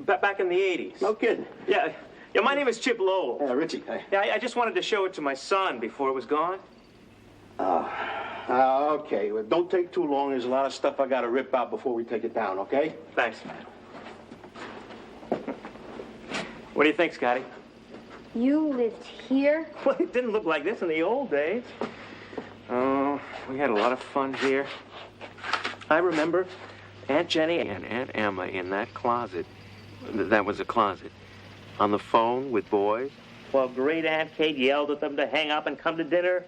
Back in the 80s. No kidding. Yeah, my name is Chip Lowell. Yeah, Richie. Hey. Yeah, I just wanted to show it to my son before it was gone. Okay. Well, don't take too long. There's a lot of stuff I got to rip out before we take it down, okay? Thanks. What do you think, Scotty? You lived here? Well, it didn't look like this in the old days. Oh, we had a lot of fun here. I remember Aunt Jenny and Aunt Emma in that closet. That was a closet. On the phone with boys. While great Aunt Kate yelled at them to hang up and come to dinner.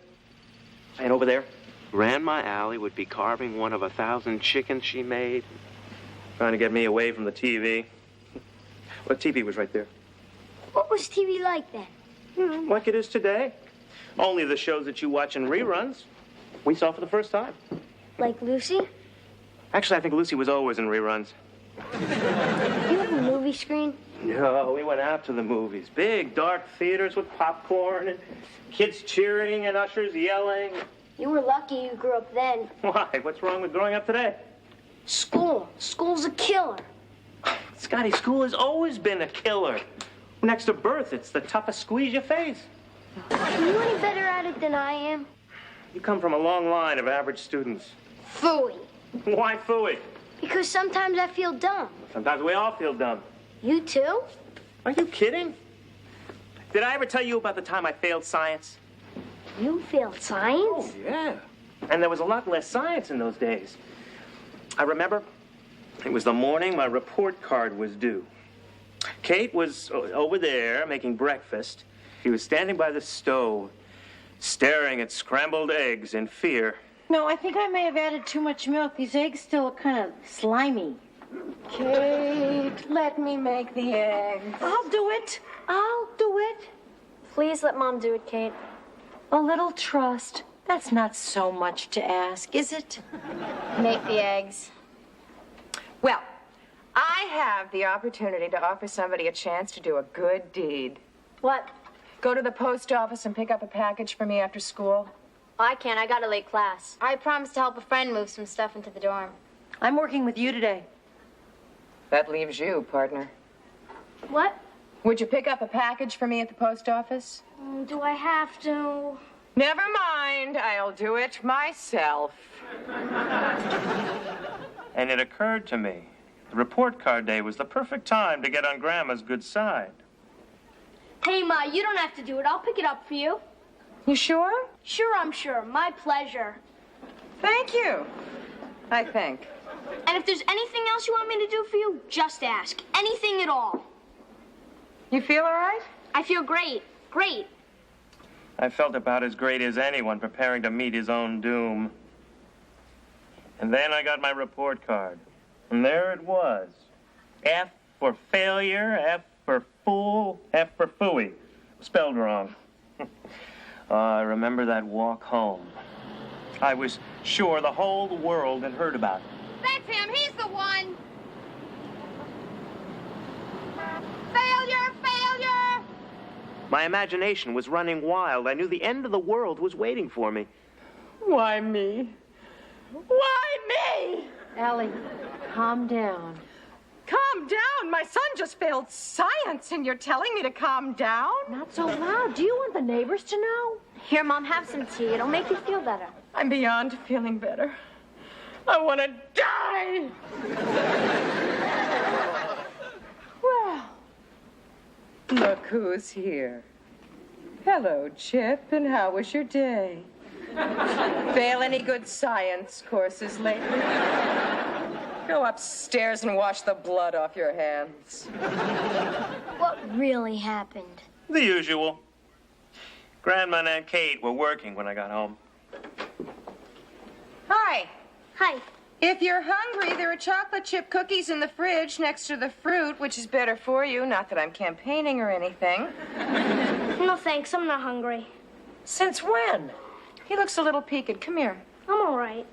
And over there, Grandma Allie would be carving one of 1,000 chickens she made. Trying to get me away from the TV. Well, the TV was right there. What was TV like then? Like it is today. Only the shows that you watch in reruns, we saw for the first time. Like Lucy? Actually, I think Lucy was always in reruns. You have a movie screen? No, we went out to the movies. Big, dark theaters with popcorn and kids cheering and ushers yelling. You were lucky you grew up then. Why? What's wrong with growing up today? School. School's a killer. Scotty, school has always been a killer. Next to birth, it's the toughest squeeze you face. Are you any better at it than I am? You come from a long line of average students. Phooey. Why phooey? Because sometimes I feel dumb. Sometimes we all feel dumb. You too? Are you kidding? Did I ever tell you about the time I failed science? You failed science? Oh, yeah. And there was a lot less science in those days. I remember it was the morning my report card was due. Kate was over there making breakfast. She was standing by the stove, staring at scrambled eggs in fear. No, I think I may have added too much milk. These eggs still look kind of slimy. Kate, let me make the eggs. I'll do it. I'll do it. Please let Mom do it, Kate. A little trust. That's not so much to ask, is it? Make the eggs. Well, I have the opportunity to offer somebody a chance to do a good deed. What? Go to the post office and pick up a package for me after school. I can't. I got a late class. I promised to help a friend move some stuff into the dorm. I'm working with you today. That leaves you, partner. What? Would you pick up a package for me at the post office? Do I have to? Never mind. I'll do it myself. And it occurred to me, the report card day was the perfect time to get on Grandma's good side. Hey, Ma, you don't have to do it. I'll pick it up for you. You sure? Sure, I'm sure. My pleasure. Thank you, I think. And if there's anything else you want me to do for you, just ask. Anything at all. You feel all right? I feel great. Great. I felt about as great as anyone preparing to meet his own doom. And then I got my report card. And there it was. F for failure, F for fool, F for phooey. Spelled wrong. I remember that walk home. I was sure the whole world had heard about it. That's him. He's the one. Failure, failure! My imagination was running wild. I knew the end of the world was waiting for me. Why me? Why me? Allie, calm down. Calm down. My son just failed science, and you're telling me to calm down? Not so loud. Do you want the neighbors to know? Here, Mom, have some tea. It'll make you feel better. I'm beyond feeling better. I want to die. Well, look who's here. Hello, Chip, and how was your day? Fail any good science courses lately? Go upstairs and wash the blood off your hands. What really happened? The usual. Grandma and Aunt Kate were working when I got home. Hi. Hi. If you're hungry, there are chocolate chip cookies in the fridge next to the fruit, which is better for you. Not that I'm campaigning or anything. No, thanks. I'm not hungry. Since when? He looks a little peaked. Come here. I'm all right.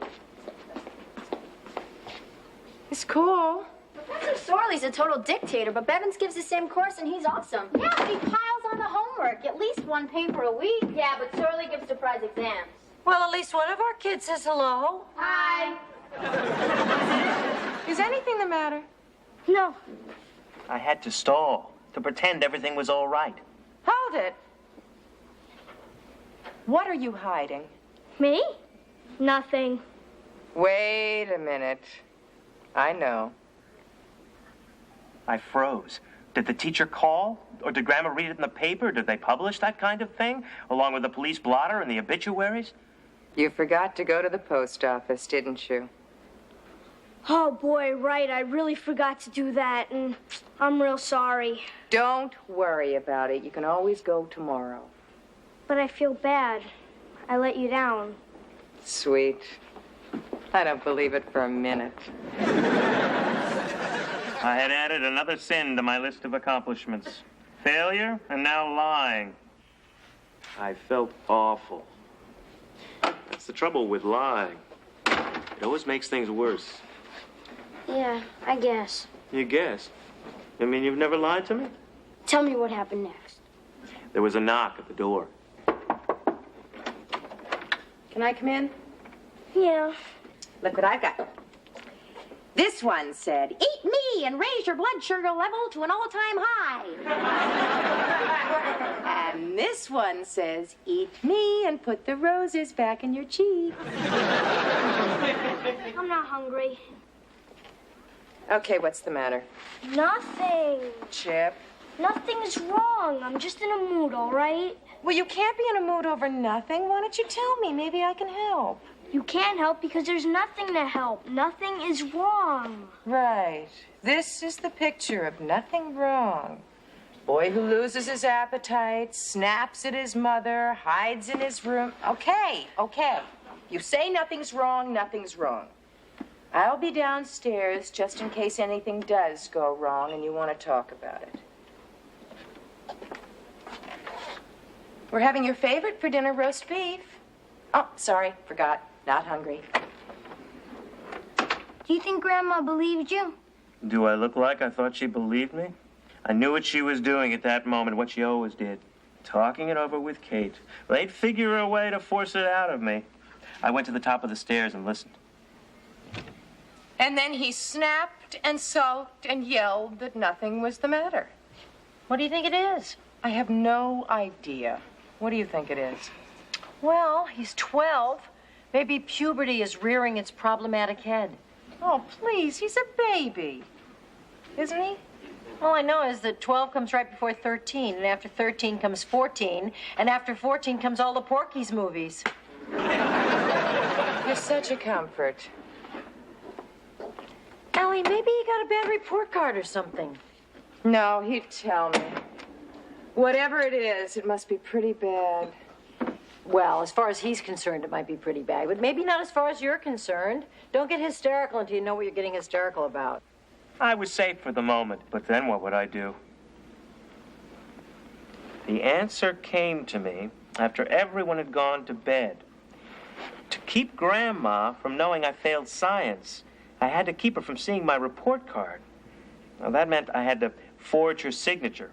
He's cool. Professor Sorley's a total dictator, but Bevins gives the same course, and he's awesome. Yeah, but he piles on the homework. At least one paper a week. Yeah, but Sorley gives surprise exams. Well, at least one of our kids says hello. Hi. Is anything the matter? No. I had to stall, to pretend everything was all right. Hold it. What are you hiding? Me? Nothing. Wait a minute. I know. I froze. Did the teacher call? Or did Grandma read it in the paper? Did they publish that kind of thing? Along with the police blotter and the obituaries? You forgot to go to the post office, didn't you? Oh, boy, right. I really forgot to do that, and I'm real sorry. Don't worry about it. You can always go tomorrow. But I feel bad. I let you down. Sweet. I don't believe it for a minute. I had added another sin to my list of accomplishments. Failure and now lying. I felt awful. That's the trouble with lying. It always makes things worse. Yeah, I guess. You guess? I mean, you've never lied to me? Tell me what happened next. There was a knock at the door. Can I come in? Yeah. Look what I've got. This one said, "Eat me and raise your blood sugar level to an all-time high." And this one says, "Eat me and put the roses back in your cheek." I'm not hungry. Okay, what's the matter? Nothing. Chip? Nothing's wrong. I'm just in a mood, all right? Well, you can't be in a mood over nothing. Why don't you tell me? Maybe I can help. You can't help because there's nothing to help. Nothing is wrong. Right. This is the picture of nothing wrong. Boy who loses his appetite, snaps at his mother, hides in his room. Okay. You say nothing's wrong, nothing's wrong. I'll be downstairs just in case anything does go wrong and you want to talk about it. We're having your favorite for dinner, roast beef. Oh, sorry, forgot. Not hungry. Do you think Grandma believed you? Do I look like I thought she believed me? I knew what she was doing at that moment, what she always did. Talking it over with Kate. They'd figure a way to force it out of me. I went to the top of the stairs and listened. And then he snapped and sulked and yelled that nothing was the matter. What do you think it is? I have no idea. What do you think it is? Well, he's 12. Maybe puberty is rearing its problematic head. Oh, please, he's a baby. Isn't he? All I know is that 12 comes right before 13, and after 13 comes 14, and after 14 comes all the Porky's movies. You're such a comfort. Allie, maybe he got a bad report card or something. No, he'd tell me. Whatever it is, it must be pretty bad. Well, as far as he's concerned, it might be pretty bad, but maybe not as far as you're concerned. Don't get hysterical until you know what you're getting hysterical about. I was safe for the moment, but then what would I do? The answer came to me after everyone had gone to bed. To keep Grandma from knowing I failed science, I had to keep her from seeing my report card. Now, that meant I had to forge her signature.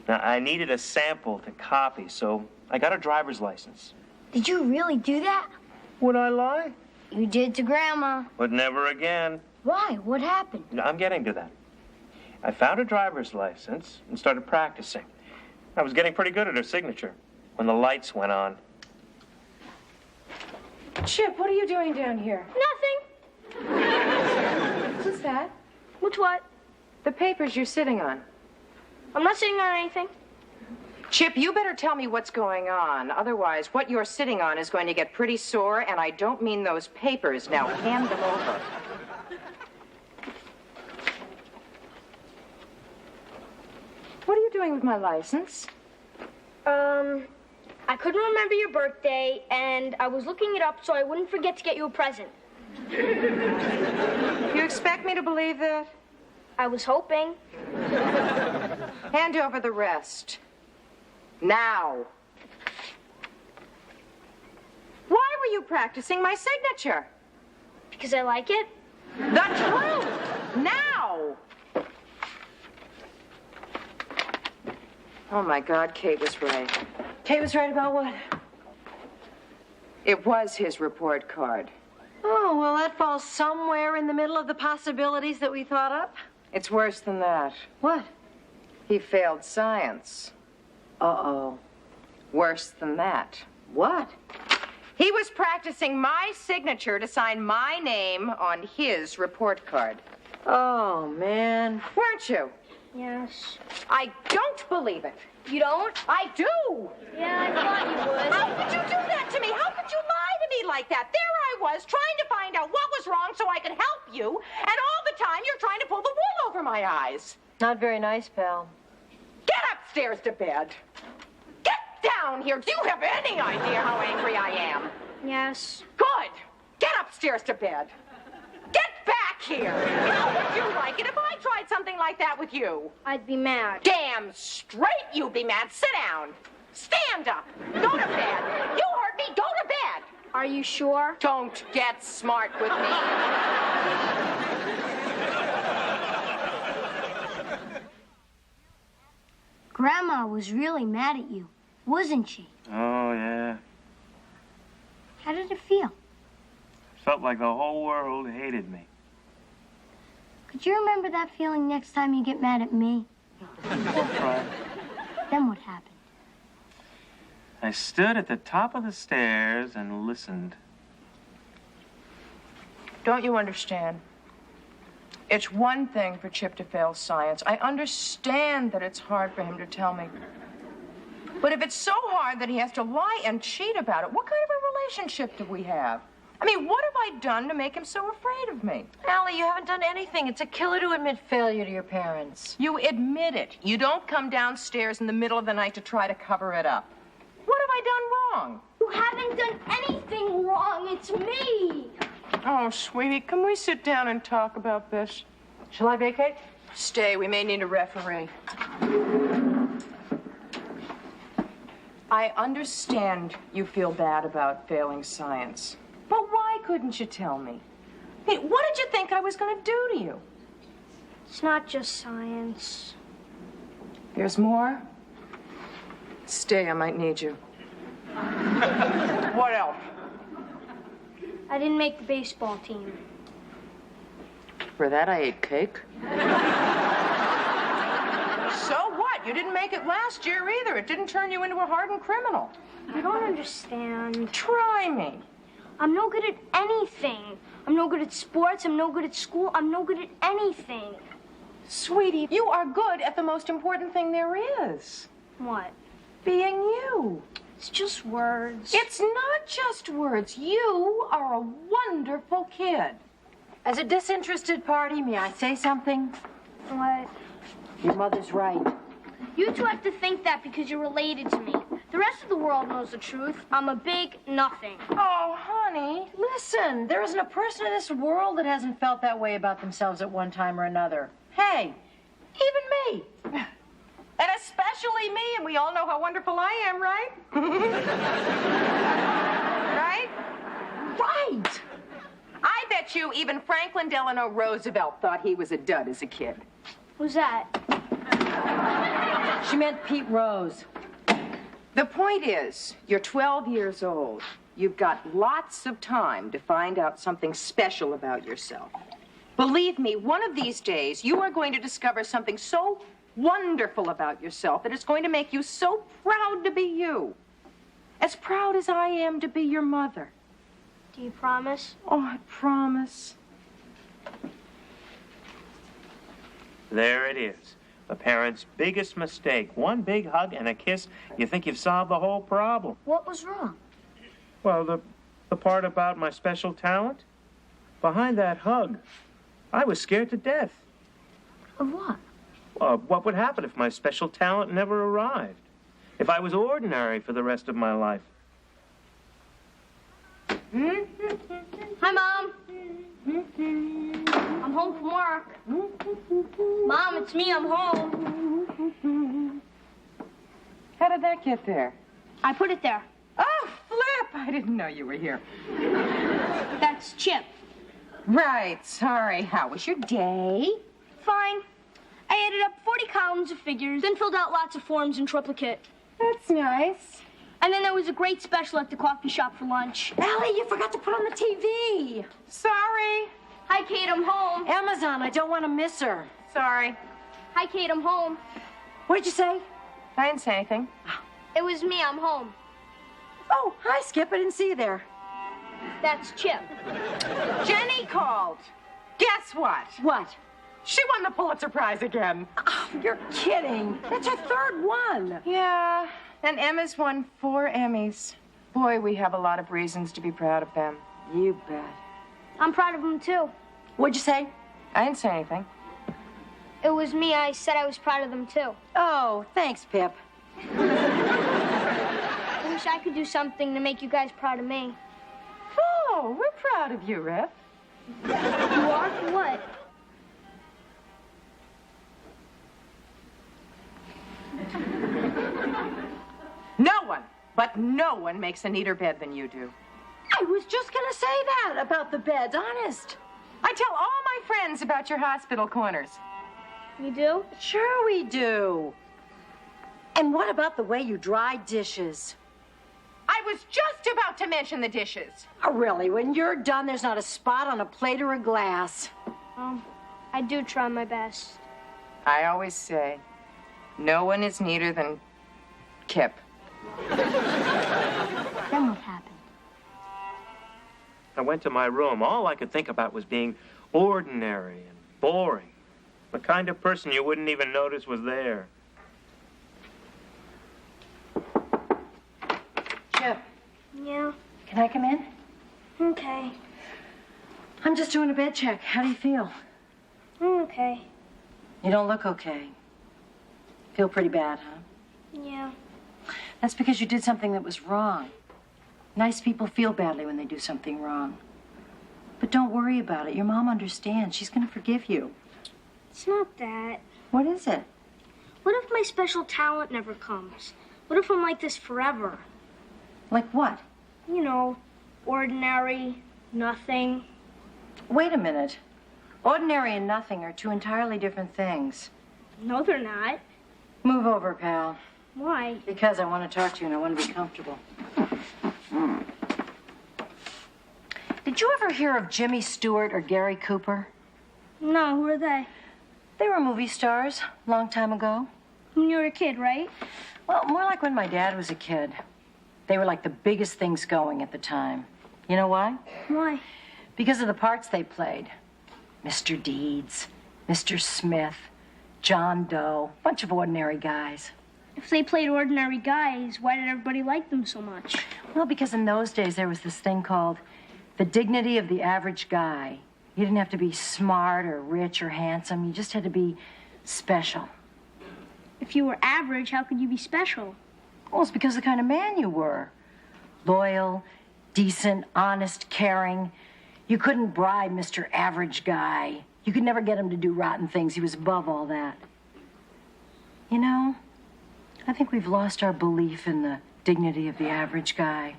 Now, I needed a sample to copy, so I got a driver's license. Did you really do that? Would I lie? You did to Grandma. But never again. Why? What happened? No, I'm getting to that. I found a driver's license and started practicing. I was getting pretty good at her signature when the lights went on. Chip, what are you doing down here? Nothing. What's that? What's what? The papers you're sitting on. I'm not sitting on anything. Chip, you better tell me what's going on. Otherwise, what you're sitting on is going to get pretty sore, and I don't mean those papers. Now, hand them over. What are you doing with my license? I couldn't remember your birthday, and I was looking it up so I wouldn't forget to get you a present. You expect me to believe that? I was hoping. Hand over the rest. Now. Why were you practicing my signature? Because I like it. The truth! Now! Oh, my God, Kate was right. Kate was right about what? It was his report card. Oh, well, that falls somewhere in the middle of the possibilities that we thought up. It's worse than that. What? He failed science. Uh-oh. Worse than that. What? He was practicing my signature to sign my name on his report card. Oh, man. Weren't you? Yes. I don't believe it. You don't? I do. Yeah, I thought you would. How could you do that to me? How could you lie to me like that? There I was, trying to find out what was wrong so I could help you, and all the time you're trying to pull the wool over my eyes. Not very nice, pal. Get upstairs to bed. Get down here. Do you have any idea how angry I am? Yes. Good. Get upstairs to bed. Get back here. How would you like it if I tried something like that with you? I'd be mad. Damn straight you'd be mad. Sit down. Stand up. Go to bed. You heard me. Go to bed. Are you sure? Don't get smart with me. Grandma was really mad at you, wasn't she? Oh, yeah. How did it feel? Felt like the whole world hated me. Could you remember that feeling next time you get mad at me? Right. Then what happened? I stood at the top of the stairs and listened. Don't you understand? It's one thing for Chip to fail science. I understand that it's hard for him to tell me. But if it's so hard that he has to lie and cheat about it, what kind of a relationship do we have? I mean, what have I done to make him so afraid of me? Allie, you haven't done anything. It's a killer to admit failure to your parents. You admit it. You don't come downstairs in the middle of the night to try to cover it up. What have I done wrong? You haven't done anything wrong. It's me. Oh, sweetie, can we sit down and talk about this? Shall I vacate? Stay. We may need a referee. I understand you feel bad about failing science. But why couldn't you tell me? Hey, what did you think I was going to do to you? It's not just science. There's more? Stay, I might need you. What else? I didn't make the baseball team. For that, I ate cake. So what? You didn't make it last year either. It didn't turn you into a hardened criminal. You don't understand. Try me. I'm no good at anything. I'm no good at sports. I'm no good at school. I'm no good at anything. Sweetie, you are good at the most important thing there is. What? Being you. It's just words. It's not just words. You are a wonderful kid. As a disinterested party, may I say something? What? Your mother's right. You two have to think that because you're related to me. The rest of the world knows the truth. I'm a big nothing. Oh, honey. Listen, there isn't a person in this world that hasn't felt that way about themselves at one time or another. Hey, even me. And especially me, and we all know how wonderful I am, right? Right? Right. I bet you even Franklin Delano Roosevelt thought he was a dud as a kid. Who's that? She meant Pete Rose. The point is, you're 12 years old. You've got lots of time to find out something special about yourself. Believe me, one of these days, you are going to discover something so wonderful about yourself that it's going to make you so proud to be you. As proud as I am to be your mother. Do you promise? Oh, I promise. There it is. A parent's biggest mistake. One big hug and a kiss. You think you've solved the whole problem. What was wrong? Well, the part about my special talent? Behind that hug, I was scared to death. Of what? What would happen if my special talent never arrived? If I was ordinary for the rest of my life? Hi, Mom. I'm home from work. Mom, it's me. I'm home. How did that get there? I put it there. Oh, Flip! I didn't know you were here. That's Chip. Right, sorry. How was your day? Fine. I added up 40 columns of figures, then filled out lots of forms in triplicate. That's nice. And then there was a great special at the coffee shop for lunch. Allie, you forgot to put on the TV. Sorry. Hi, Kate. I'm home. Amazon, I don't want to miss her. sorry. Hi, Kate, I'm home. What did you say? I didn't say anything. It was me, I'm home. Oh, hi, Skip. I didn't see you there. That's Chip. Jenny called. Guess what? What? She won the Pulitzer Prize again. Oh, you're kidding. That's her third one. Yeah, and Emma's won 4 Emmys. Boy, we have a lot of reasons to be proud of them. You bet. I'm proud of him, too. What'd you say? I didn't say anything. It was me. I said I was proud of them, too. Oh, thanks, Pip. I wish I could do something to make you guys proud of me. Oh, we're proud of you, Riff. You are? What? No one makes a neater bed than you do. I was just gonna say that about the beds, honest. I tell all my friends about your hospital corners. You do? Sure we do. And what about the way you dry dishes? I was just about to mention the dishes. Oh, really, when you're done, there's not a spot on a plate or a glass. I do try my best. I always say, no one is neater than Kip. Then what happened? I went to my room. All I could think about was being ordinary and boring. The kind of person you wouldn't even notice was there. Chip, Yeah. can I come in? Okay. I'm just doing a bed check. How do you feel? Okay. You don't look okay. Feel pretty bad, huh? Yeah. That's because you did something that was wrong. Nice people feel badly when they do something wrong. But don't worry about it. Your mom understands. She's going to forgive you. It's not that. What is it? What if my special talent never comes? What if I'm like this forever? Like what? You know, ordinary, nothing. Wait a minute. Ordinary and nothing are two entirely different things. No, they're not. Move over, pal. Why? Because I want to talk to you and I want to be comfortable. Did you ever hear of Jimmy Stewart or Gary Cooper? No, who are they? They were movie stars a long time ago. When you were a kid, right? Well, more like when my dad was a kid. They were like the biggest things going at the time. You know why? Why? Because of the parts they played. Mr. Deeds, Mr. Smith, John Doe, bunch of ordinary guys. If they played ordinary guys, why did everybody like them so much? Well, because in those days there was this thing called the dignity of the average guy. You didn't have to be smart or rich or handsome. You just had to be special. If you were average, how could you be special? Well, it's because of the kind of man you were. Loyal, decent, honest, caring. You couldn't bribe Mr. Average Guy. You could never get him to do rotten things. He was above all that. You know, I think we've lost our belief in the dignity of the average guy.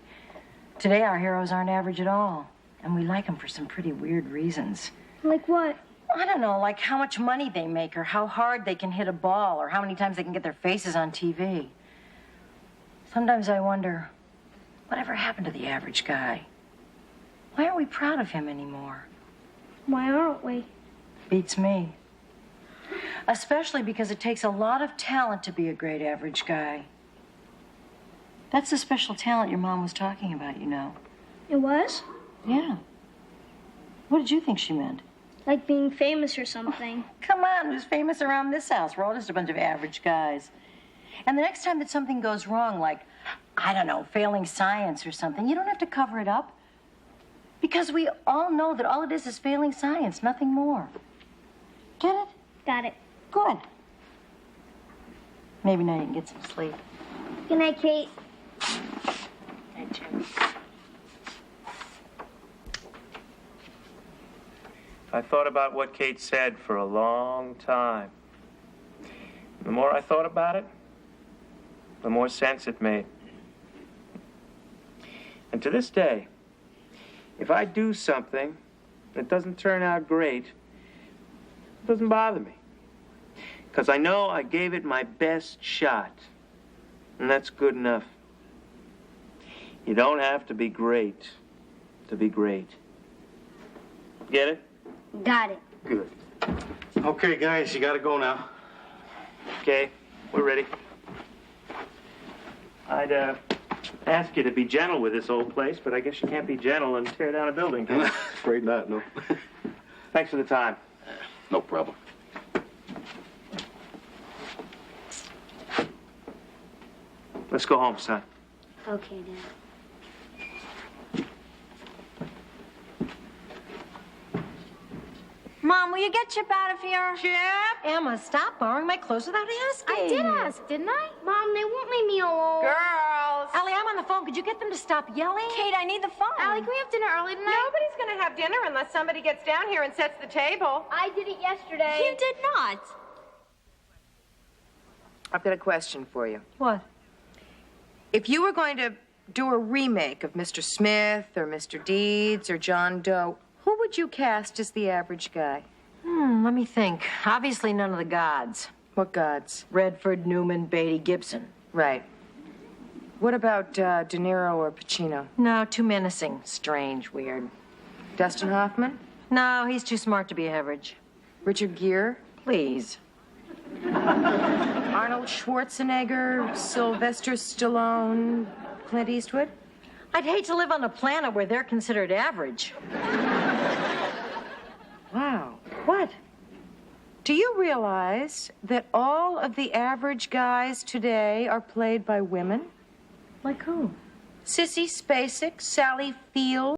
Today, our heroes aren't average at all. And we like them for some pretty weird reasons. Like what? I don't know, like how much money they make or how hard they can hit a ball or how many times they can get their faces on TV. Sometimes I wonder, whatever happened to the average guy? Why aren't we proud of him anymore? Why aren't we? Beats me. Especially because it takes a lot of talent to be a great average guy. That's the special talent your mom was talking about, you know. It was? Yeah. What did you think she meant? Like being famous or something. Come on, who's famous around this house? We're all just a bunch of average guys. And the next time that something goes wrong, like, I don't know, failing science or something, you don't have to cover it up. Because we all know that all it is failing science, nothing more. Get it? Got it. Good. Maybe now you can get some sleep. Good night, Kate. Night, Jim. I thought about what Kate said for a long time. The more I thought about it, the more sense it made. And to this day, if I do something that doesn't turn out great, it doesn't bother me. Because I know I gave it my best shot. And that's good enough. You don't have to be great to be great. Get it? Got it. Good. Okay, guys, you gotta go now. Okay, we're ready. I'd ask you to be gentle with this old place, but I guess you can't be gentle and tear down a building, can you? Afraid not, no. Thanks for the time. No problem. Let's go home, son. Okay, Dad. Mom, will you get Chip out of here? Chip? Emma, stop borrowing my clothes without asking. I did ask, didn't I? Mom, they won't leave me alone. Girls. Allie, I'm on the phone. Could you get them to stop yelling? Kate, I need the phone. Allie, can we have dinner early tonight? Nobody's going to have dinner unless somebody gets down here and sets the table. I did it yesterday. You did not. I've got a question for you. What? If you were going to do a remake of Mr. Smith or Mr. Deeds or John Doe, who would you cast as the average guy? Let me think. Obviously none of the gods. What gods? Redford, Newman, Beatty, Gibson. Right. What about De Niro or Pacino? No, too menacing. Strange, weird. Dustin Hoffman? No, he's too smart to be average. Richard Gere? Please. Arnold Schwarzenegger? Sylvester Stallone? Clint Eastwood? I'd hate to live on a planet where they're considered average. Wow. What? Do you realize that all of the average guys today are played by women? Like who? Sissy Spacek, Sally Field.